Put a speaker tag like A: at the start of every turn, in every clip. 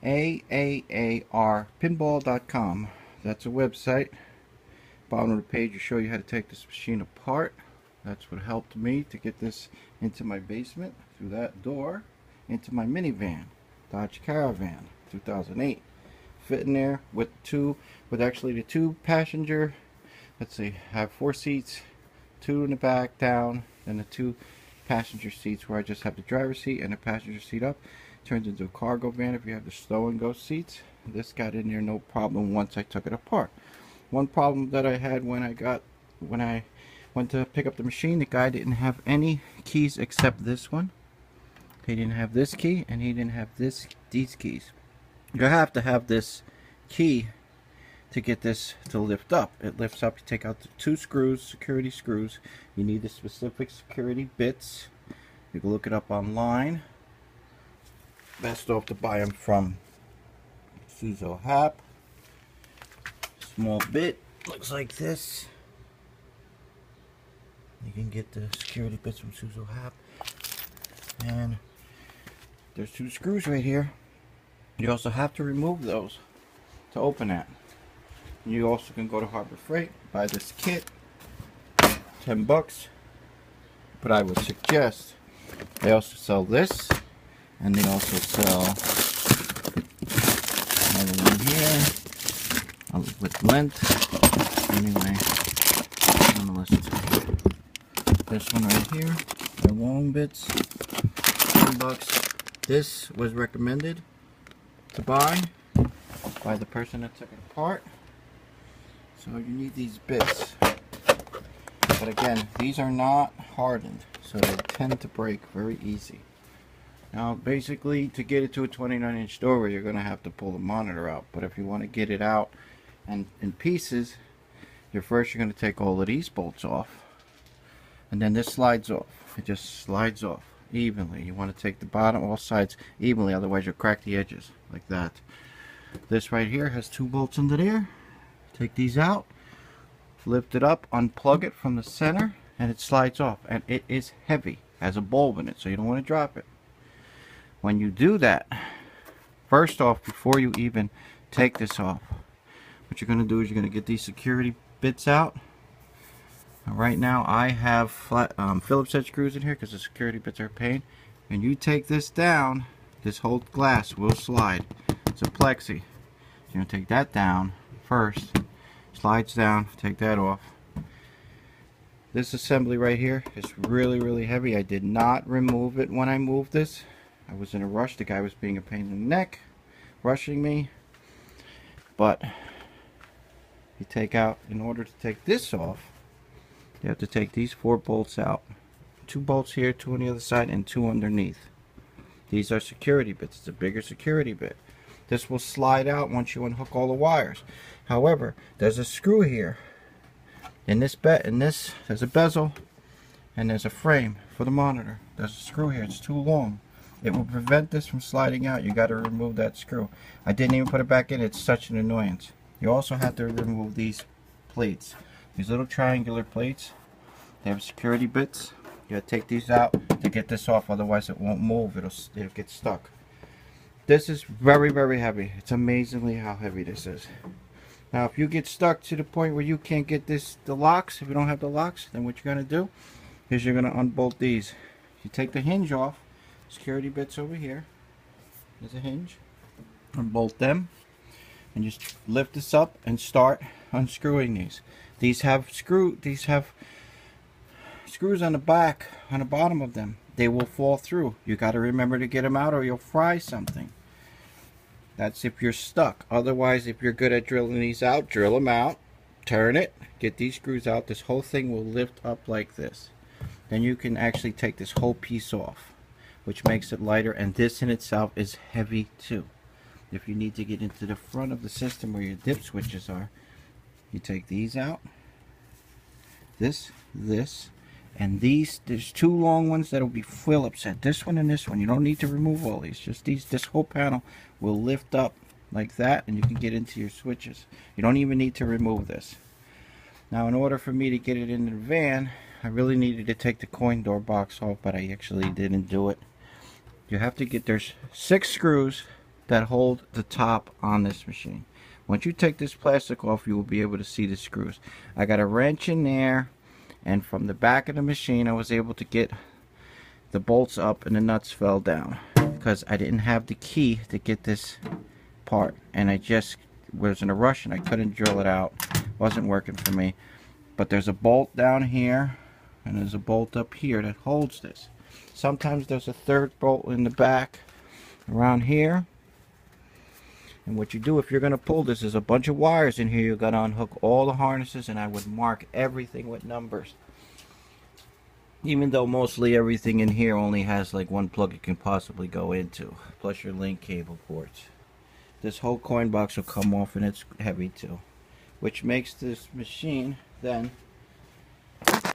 A: AAARpinball.com. That's a website. Bottom of the page will show you how to take this machine apart. That's what helped me to get this into my basement through that door, into my minivan, Dodge Caravan, 2008. Fit in there with actually the two passenger. Let's see, have 4 seats, 2 in the back down, and the 2 passenger seats where I just have the driver's seat and the passenger seat up. Turns into a cargo van if you have the stow and go seats. This got in there no problem once I took it apart. One problem that I had when I went to pick up the machine, the guy didn't have any keys except this one. He didn't have this key and he didn't have these keys. You have to have this key to get this to lift up. It lifts up. You take out the 2 screws, security screws. You need the specific security bits. You can look it up online. Best off to buy them from Suzo Hap. Small bit, looks like this. You can get the security bits from Suzo Hap. And there's 2 screws right here. You also have to remove those to open that. You also can go to Harbor Freight, buy this kit, $10. But I would suggest they also sell this, and they also sell another one here with length. Anyway, I'm gonna listen to this one right here. The long bits, $10. This was recommended to buy by the person that took it apart. So you need these bits, but again, these are not hardened, so they tend to break very easy. Now basically, to get it to a 29-inch door, you're going to have to pull the monitor out. But if you want to get it out and in pieces, you're going to take all of these bolts off, and then this slides off. It just slides off evenly. You want to take the bottom, all sides evenly, otherwise you'll crack the edges like that. This right here has 2 bolts under there. Take these out, lift it up, unplug it from the center, and it slides off. And it is heavy, has a bulb in it, so you don't want to drop it. When you do that, first off, before you even take this off, what you're going to do is you're going to get these security bits out. Now, right now I have Phillips head screws in here because the security bits are a pain. And you take this down, this whole glass will slide. It's a plexi. You're going to take that down first, slides down, take that off. This assembly right here is really heavy. I did not remove it when I moved this. I was in a rush. The guy was being a pain in the neck, rushing me. But you take out, in order to take this off, you have to take these 4 bolts out. 2 bolts here, 2 on the other side, and 2 underneath. These are security bits. It's a bigger security bit. This will slide out once you unhook all the wires. However, there's a screw here. In this there's a bezel, and there's a frame for the monitor. There's a screw here. It's too long. It will prevent this from sliding out. You got to remove that screw. I didn't even put it back in. It's such an annoyance. You also have to remove these plates. These little triangular plates. They have security bits. You got to take these out to get this off. Otherwise, it won't move. It'll get stuck. This is very heavy. It's amazingly how heavy this is. Now if you get stuck to the point where you can't get the locks, if you don't have the locks, then what you're going to do is you're going to unbolt these. You take the hinge off, security bits over here, there's a hinge, unbolt them, and just lift this up and start unscrewing these. These have screws on the back, on the bottom of them. They will fall through. You got to remember to get them out or you'll fry something. That's if you're stuck. Otherwise, if you're good at drilling these out, drill them out, turn it, get these screws out. This whole thing will lift up like this. Then you can actually take this whole piece off, which makes it lighter, and this in itself is heavy too. If you need to get into the front of the system where your dip switches are, you take these out, this, and these, there's 2 long ones that'll be Phillips head. This one and this one. You don't need to remove all these. Just these. This whole panel will lift up like that, and you can get into your switches. You don't even need to remove this. Now, in order for me to get it in the van, I really needed to take the coin door box off, but I actually didn't do it. You have to get, there's 6 screws that hold the top on this machine. Once you take this plastic off, you will be able to see the screws. I got a wrench in there, and from the back of the machine I was able to get the bolts up and the nuts fell down because I didn't have the key to get this part, and I just was in a rush and I couldn't drill it out. It wasn't working for me. But there's a bolt down here and there's a bolt up here that holds this. Sometimes there's a third bolt in the back around here. And what you do if you're going to pull this is a bunch of wires in here. You're going to unhook all the harnesses, and I would mark everything with numbers. Even though mostly everything in here only has like one plug it can possibly go into, plus your link cable ports. This whole coin box will come off, and it's heavy too, which makes this machine then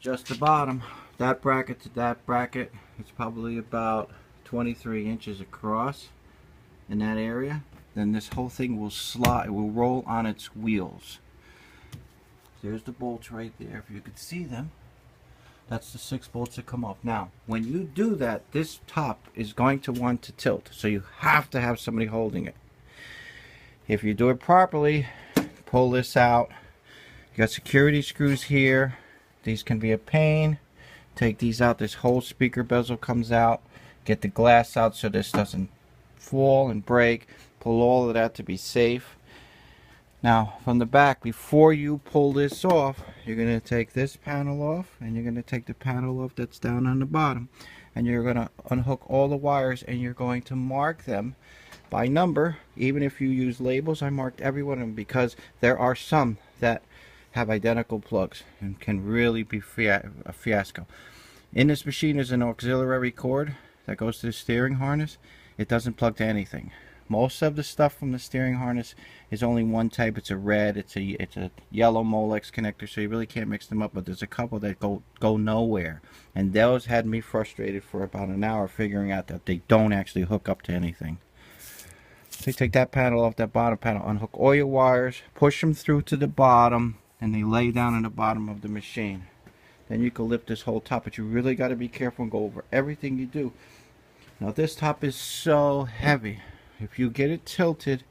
A: just the bottom. That bracket to that bracket, it's probably about 23 inches across in that area. Then this whole thing will slide, it will roll on its wheels. There's the bolts right there, if you could see them. That's the 6 bolts that come off. Now, when you do that, this top is going to want to tilt, so you have to have somebody holding it. If you do it properly, pull this out. You got security screws here. These can be a pain. Take these out. This whole speaker bezel comes out. Get the glass out so this doesn't fall and break. Pull all of that to be safe. Now, from the back, before you pull this off, you're going to take this panel off, and you're going to take the panel off that's down on the bottom, and you're going to unhook all the wires, and you're going to mark them by number. Even if you use labels, I marked every one of them because there are some that have identical plugs and can really be a fiasco. In this machine is an auxiliary cord that goes to the steering harness. It doesn't plug to anything. Most of the stuff from the steering harness is only one type. It's a red, it's a yellow Molex connector, so you really can't mix them up. But there's a couple that go nowhere, and those had me frustrated for about an hour figuring out that they don't actually hook up to anything. So you take that panel off, that bottom panel, unhook all your wires, push them through to the bottom, and they lay down in the bottom of the machine. Then you can lift this whole top, but you really got to be careful and go over everything you do. Now this top is so heavy. If you get it tilted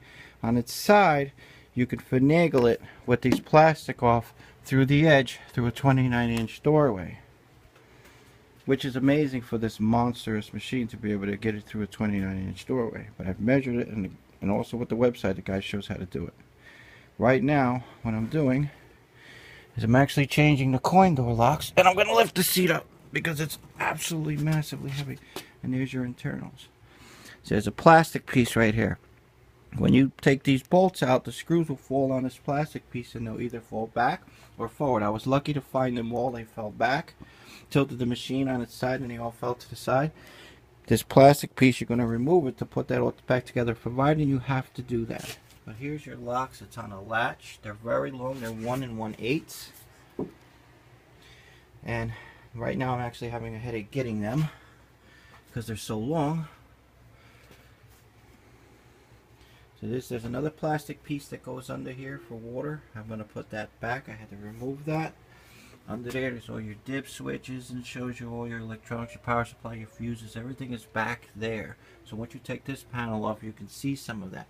A: on its side, you can finagle it with these plastic off through the edge through a 29-inch doorway, which is amazing for this monstrous machine to be able to get it through a 29-inch doorway. But I've measured it, and also with the website the guy shows how to do it. Right now what I'm doing is I'm actually changing the coin door locks, and I'm going to lift the seat up because it's absolutely massively heavy. And there's your internals. So there's a plastic piece right here. When you take these bolts out, the screws will fall on this plastic piece, and they'll either fall back or forward. I was lucky to find them all. They fell back, tilted the machine on its side, and they all fell to the side. This plastic piece, you're going to remove it to put that all back together, providing you have to do that. But here's your locks. It's on a latch. They're very long. They're 1 1/8. And right now I'm actually having a headache getting them because they're so long. So there's another plastic piece that goes under here for water. I'm going to put that back. I had to remove that. Under there's all your dip switches, and shows you all your electronics, your power supply, your fuses. Everything is back there. So once you take this panel off, you can see some of that.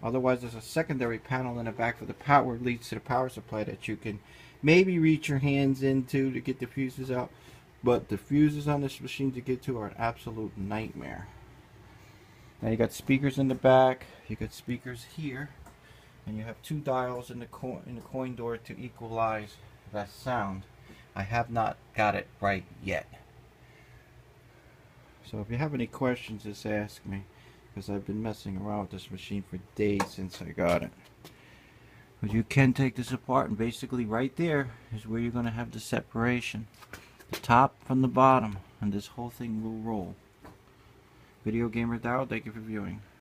A: Otherwise, there's a secondary panel in the back for the power, leads to the power supply that you can maybe reach your hands into to get the fuses out. But the fuses on this machine to get to are an absolute nightmare. Now you got speakers in the back, you got speakers here, and you have 2 dials in the coin door to equalize that sound. I have not got it right yet. So if you have any questions, just ask me, because I've been messing around with this machine for days since I got it. But you can take this apart, and basically right there is where you're going to have the separation. The top from the bottom, and this whole thing will roll. Video Gamer Darryl, thank you for viewing.